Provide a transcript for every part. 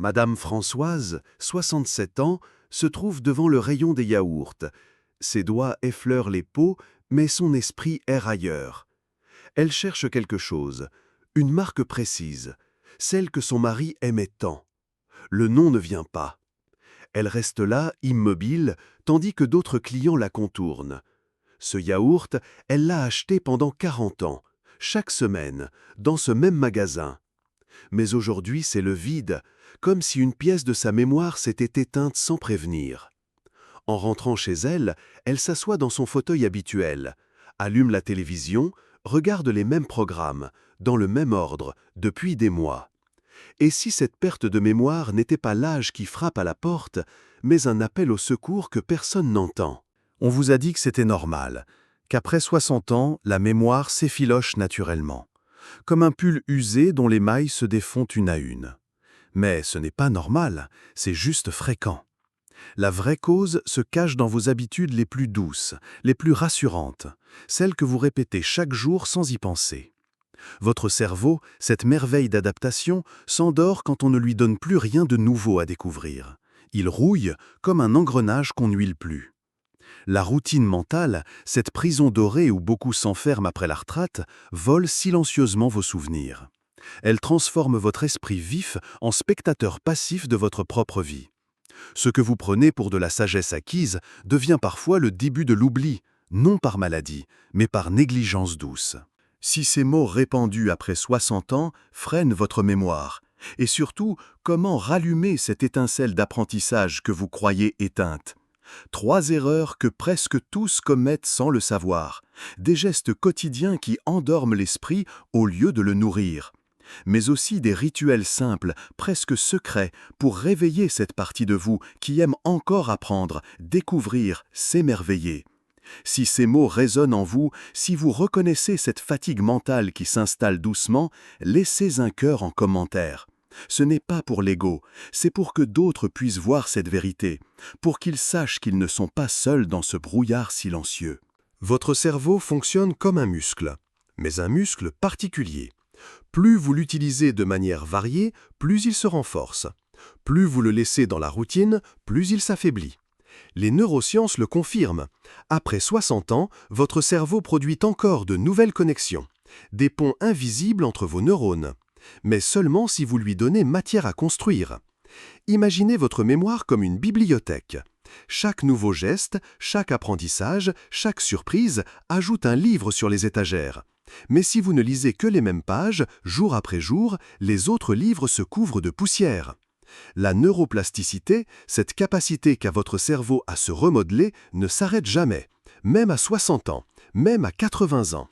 Madame Françoise, 67 ans, se trouve devant le rayon des yaourts. Ses doigts effleurent les pots, mais son esprit erre ailleurs. Elle cherche quelque chose, une marque précise, celle que son mari aimait tant. Le nom ne vient pas. Elle reste là, immobile, tandis que d'autres clients la contournent. Ce yaourt, elle l'a acheté pendant 40 ans, chaque semaine, dans ce même magasin. Mais aujourd'hui, c'est le vide, comme si une pièce de sa mémoire s'était éteinte sans prévenir. En rentrant chez elle, elle s'assoit dans son fauteuil habituel, allume la télévision, regarde les mêmes programmes, dans le même ordre, depuis des mois. Et si cette perte de mémoire n'était pas l'âge qui frappe à la porte, mais un appel au secours que personne n'entend? On vous a dit que c'était normal, qu'après 60 ans, la mémoire s'effiloche naturellement, comme un pull usé dont les mailles se défont une à une. Mais ce n'est pas normal, c'est juste fréquent. La vraie cause se cache dans vos habitudes les plus douces, les plus rassurantes, celles que vous répétez chaque jour sans y penser. Votre cerveau, cette merveille d'adaptation, s'endort quand on ne lui donne plus rien de nouveau à découvrir. Il rouille comme un engrenage qu'on n'huile plus. La routine mentale, cette prison dorée où beaucoup s'enferment après la retraite, vole silencieusement vos souvenirs. Elle transforme votre esprit vif en spectateur passif de votre propre vie. Ce que vous prenez pour de la sagesse acquise devient parfois le début de l'oubli, non par maladie, mais par négligence douce. Si ces mots répandus après 60 ans freinent votre mémoire, et surtout, comment rallumer cette étincelle d'apprentissage que vous croyez éteinte? 3 erreurs que presque tous commettent sans le savoir, des gestes quotidiens qui endorment l'esprit au lieu de le nourrir, mais aussi des rituels simples, presque secrets, pour réveiller cette partie de vous qui aime encore apprendre, découvrir, s'émerveiller. Si ces mots résonnent en vous, si vous reconnaissez cette fatigue mentale qui s'installe doucement, laissez un cœur en commentaire. Ce n'est pas pour l'ego, c'est pour que d'autres puissent voir cette vérité, pour qu'ils sachent qu'ils ne sont pas seuls dans ce brouillard silencieux. Votre cerveau fonctionne comme un muscle, mais un muscle particulier. Plus vous l'utilisez de manière variée, plus il se renforce. Plus vous le laissez dans la routine, plus il s'affaiblit. Les neurosciences le confirment. Après 60 ans, votre cerveau produit encore de nouvelles connexions, des ponts invisibles entre vos neurones, mais seulement si vous lui donnez matière à construire. Imaginez votre mémoire comme une bibliothèque. Chaque nouveau geste, chaque apprentissage, chaque surprise ajoute un livre sur les étagères. Mais si vous ne lisez que les mêmes pages, jour après jour, les autres livres se couvrent de poussière. La neuroplasticité, cette capacité qu'a votre cerveau à se remodeler, ne s'arrête jamais, même à 60 ans, même à 80 ans.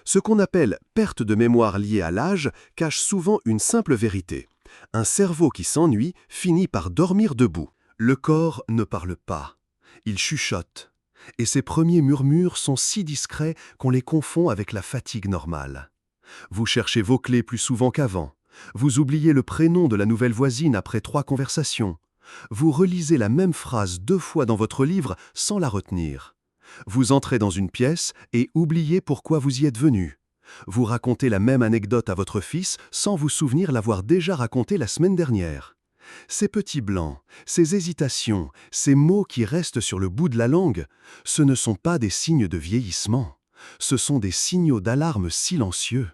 Ce qu'on appelle perte de mémoire liée à l'âge cache souvent une simple vérité. Un cerveau qui s'ennuie finit par dormir debout. Le corps ne parle pas, il chuchote. Et ses premiers murmures sont si discrets qu'on les confond avec la fatigue normale. Vous cherchez vos clés plus souvent qu'avant. Vous oubliez le prénom de la nouvelle voisine après 3 conversations. Vous relisez la même phrase 2 fois dans votre livre sans la retenir. Vous entrez dans une pièce et oubliez pourquoi vous y êtes venu. Vous racontez la même anecdote à votre fils sans vous souvenir l'avoir déjà racontée la semaine dernière. Ces petits blancs, ces hésitations, ces mots qui restent sur le bout de la langue, ce ne sont pas des signes de vieillissement, ce sont des signaux d'alarme silencieux.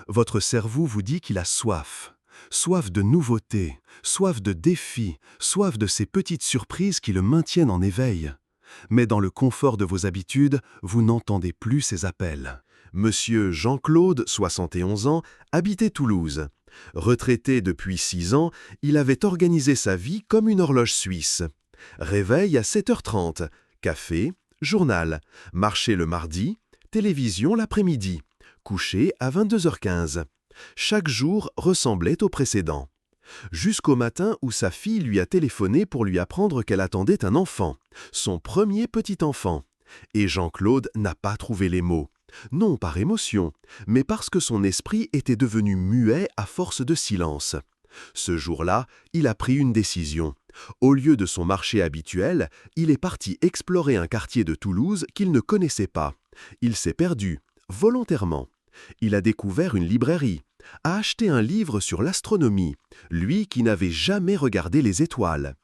Votre cerveau vous dit qu'il a soif, soif de nouveautés, soif de défis, soif de ces petites surprises qui le maintiennent en éveil. Mais dans le confort de vos habitudes, vous n'entendez plus ces appels. Monsieur Jean-Claude, 71 ans, habitait Toulouse. Retraité depuis 6 ans, il avait organisé sa vie comme une horloge suisse. Réveil à 7h30, café, journal, marché le mardi, télévision l'après-midi, coucher à 22h15. Chaque jour ressemblait au précédent. Jusqu'au matin où sa fille lui a téléphoné pour lui apprendre qu'elle attendait un enfant, son premier petit enfant. Et Jean-Claude n'a pas trouvé les mots. Non par émotion, mais parce que son esprit était devenu muet à force de silence. Ce jour-là, il a pris une décision. Au lieu de son marché habituel, il est parti explorer un quartier de Toulouse qu'il ne connaissait pas. Il s'est perdu, volontairement. Il a découvert une librairie, a acheté un livre sur l'astronomie, lui qui n'avait jamais regardé les étoiles.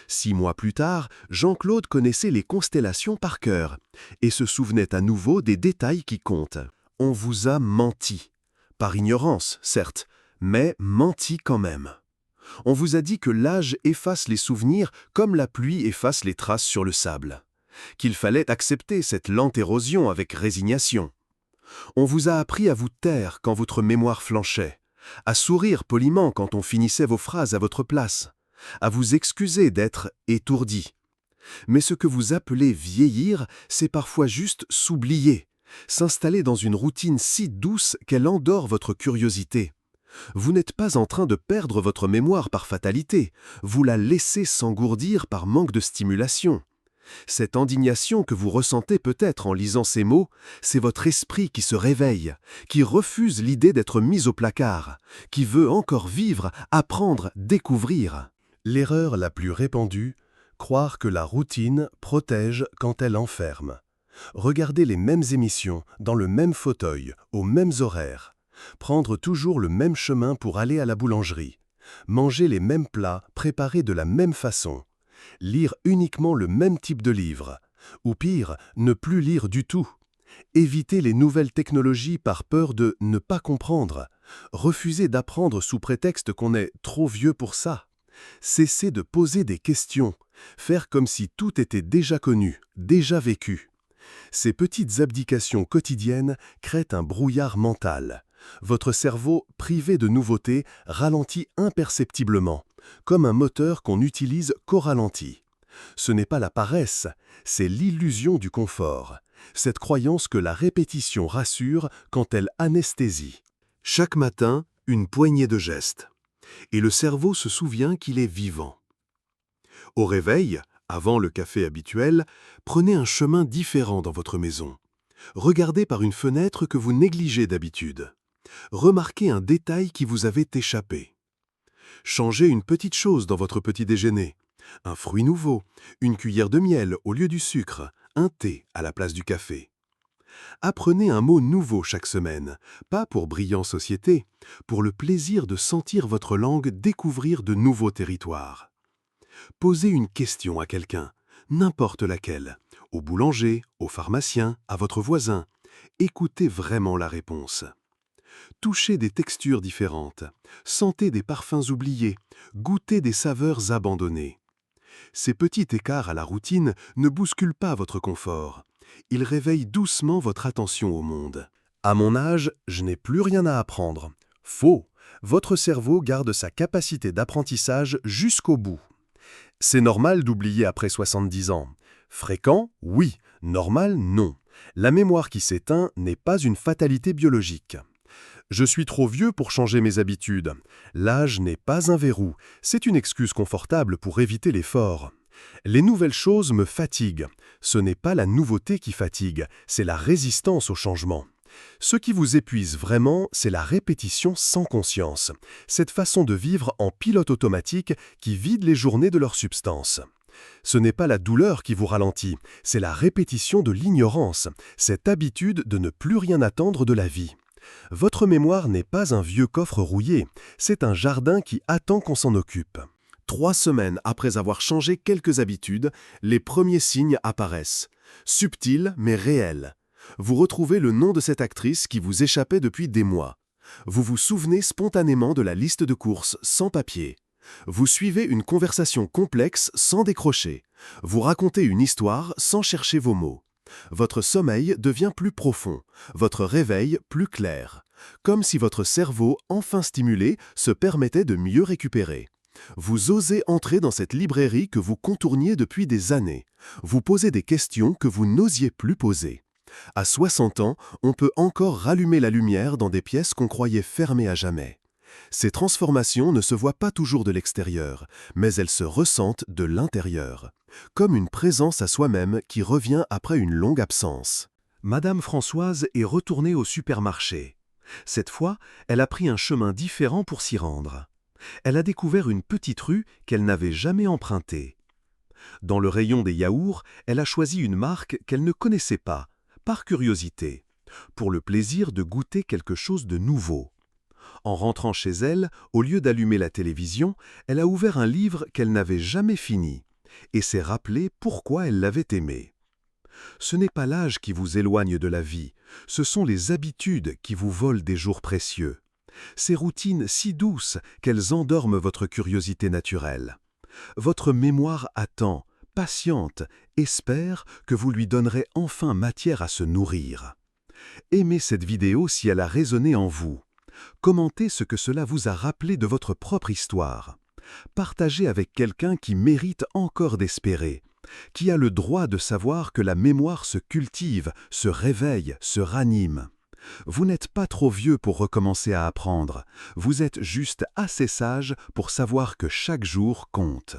6 mois plus tard, Jean-Claude connaissait les constellations par cœur et se souvenait à nouveau des détails qui comptent. On vous a menti. Par ignorance, certes, mais menti quand même. On vous a dit que l'âge efface les souvenirs comme la pluie efface les traces sur le sable. Qu'il fallait accepter cette lente érosion avec résignation. On vous a appris à vous taire quand votre mémoire flanchait, à sourire poliment quand on finissait vos phrases à votre place, à vous excuser d'être étourdi. Mais ce que vous appelez vieillir, c'est parfois juste s'oublier, s'installer dans une routine si douce qu'elle endort votre curiosité. Vous n'êtes pas en train de perdre votre mémoire par fatalité, vous la laissez s'engourdir par manque de stimulation. Cette indignation que vous ressentez peut-être en lisant ces mots, c'est votre esprit qui se réveille, qui refuse l'idée d'être mis au placard, qui veut encore vivre, apprendre, découvrir. L'erreur la plus répandue, croire que la routine protège quand elle enferme. Regarder les mêmes émissions, dans le même fauteuil, aux mêmes horaires. Prendre toujours le même chemin pour aller à la boulangerie. Manger les mêmes plats, préparés de la même façon. Lire uniquement le même type de livre. Ou pire, ne plus lire du tout. Éviter les nouvelles technologies par peur de ne pas comprendre. Refuser d'apprendre sous prétexte qu'on est trop vieux pour ça. Cesser de poser des questions. Faire comme si tout était déjà connu, déjà vécu. Ces petites abdications quotidiennes créent un brouillard mental. Votre cerveau, privé de nouveautés, ralentit imperceptiblement, comme un moteur qu'on n'utilise qu'au ralenti. Ce n'est pas la paresse, c'est l'illusion du confort, cette croyance que la répétition rassure quand elle anesthésie. Chaque matin, une poignée de gestes. Et le cerveau se souvient qu'il est vivant. Au réveil, avant le café habituel, prenez un chemin différent dans votre maison. Regardez par une fenêtre que vous négligez d'habitude. Remarquez un détail qui vous avait échappé. Changez une petite chose dans votre petit déjeuner. Un fruit nouveau, une cuillère de miel au lieu du sucre, un thé à la place du café. Apprenez un mot nouveau chaque semaine, pas pour brillant société, pour le plaisir de sentir votre langue découvrir de nouveaux territoires. Posez une question à quelqu'un, n'importe laquelle, au boulanger, au pharmacien, à votre voisin. Écoutez vraiment la réponse. Touchez des textures différentes, sentez des parfums oubliés, goûtez des saveurs abandonnées. Ces petits écarts à la routine ne bousculent pas votre confort. Ils réveillent doucement votre attention au monde. À mon âge, je n'ai plus rien à apprendre. Faux, votre cerveau garde sa capacité d'apprentissage jusqu'au bout. C'est normal d'oublier après 70 ans. Fréquent, oui. Normal, non. La mémoire qui s'éteint n'est pas une fatalité biologique. Je suis trop vieux pour changer mes habitudes. L'âge n'est pas un verrou, c'est une excuse confortable pour éviter l'effort. Les nouvelles choses me fatiguent. Ce n'est pas la nouveauté qui fatigue, c'est la résistance au changement. Ce qui vous épuise vraiment, c'est la répétition sans conscience, cette façon de vivre en pilote automatique qui vide les journées de leur substance. Ce n'est pas la douleur qui vous ralentit, c'est la répétition de l'ignorance, cette habitude de ne plus rien attendre de la vie. Votre mémoire n'est pas un vieux coffre rouillé, c'est un jardin qui attend qu'on s'en occupe. 3 semaines après avoir changé quelques habitudes, les premiers signes apparaissent. Subtils mais réels. Vous retrouvez le nom de cette actrice qui vous échappait depuis des mois. Vous vous souvenez spontanément de la liste de courses sans papier. Vous suivez une conversation complexe sans décrocher. Vous racontez une histoire sans chercher vos mots. Votre sommeil devient plus profond, votre réveil plus clair. Comme si votre cerveau, enfin stimulé, se permettait de mieux récupérer. Vous osez entrer dans cette librairie que vous contourniez depuis des années. Vous posez des questions que vous n'osiez plus poser. À 60 ans, on peut encore rallumer la lumière dans des pièces qu'on croyait fermées à jamais. Ces transformations ne se voient pas toujours de l'extérieur, mais elles se ressentent de l'intérieur, comme une présence à soi-même qui revient après une longue absence. Madame Françoise est retournée au supermarché. Cette fois, elle a pris un chemin différent pour s'y rendre. Elle a découvert une petite rue qu'elle n'avait jamais empruntée. Dans le rayon des yaourts, elle a choisi une marque qu'elle ne connaissait pas, par curiosité, pour le plaisir de goûter quelque chose de nouveau. En rentrant chez elle, au lieu d'allumer la télévision, elle a ouvert un livre qu'elle n'avait jamais fini et s'est rappelé pourquoi elle l'avait aimé. Ce n'est pas l'âge qui vous éloigne de la vie, ce sont les habitudes qui vous volent des jours précieux. Ces routines si douces qu'elles endorment votre curiosité naturelle. Votre mémoire attend, patiente, espère que vous lui donnerez enfin matière à se nourrir. Aimez cette vidéo si elle a résonné en vous. Commentez ce que cela vous a rappelé de votre propre histoire. Partagez avec quelqu'un qui mérite encore d'espérer, qui a le droit de savoir que la mémoire se cultive, se réveille, se ranime. Vous n'êtes pas trop vieux pour recommencer à apprendre, vous êtes juste assez sage pour savoir que chaque jour compte.